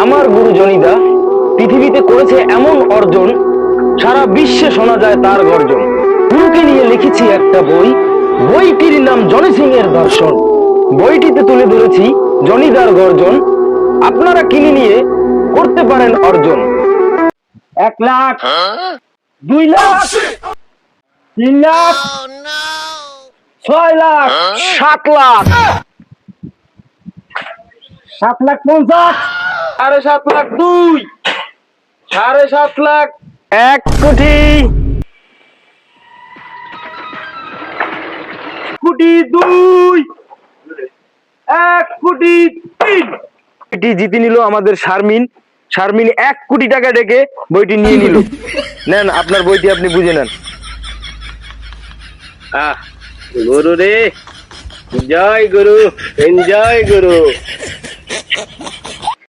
আমার গুরু জনিদা পৃথিবীতে করেছে এমন অর্জন, সারা বিশ্বে শোনা যায় তার গর্জন। গুরুকে নিয়ে লিখেছি একটা বই, বইটির নাম জনি সিং এর দর্শন। বইটিতে তুলে ধরেছি জনিদার গর্জন, আপনারা কিনে নিয়ে করতে পারেন অর্জন। 1 লাখ, 2 লাখ, 3 লাখ, 6 লাখ, 7 লাখ, 7,50,000, 7,50,000, 2, 7,50,000, 1 কোটি, 1,2, 1,3,। এটি জিতে নিল আমাদের শারমিন। শারমিন 1 কোটি টাকা ডেকে বইটি নিয়ে নিল। নেন আপনার বইটি, আপনি বুঝে নেন। গুরু রে, জয় গুরু, এনজয় গুরু।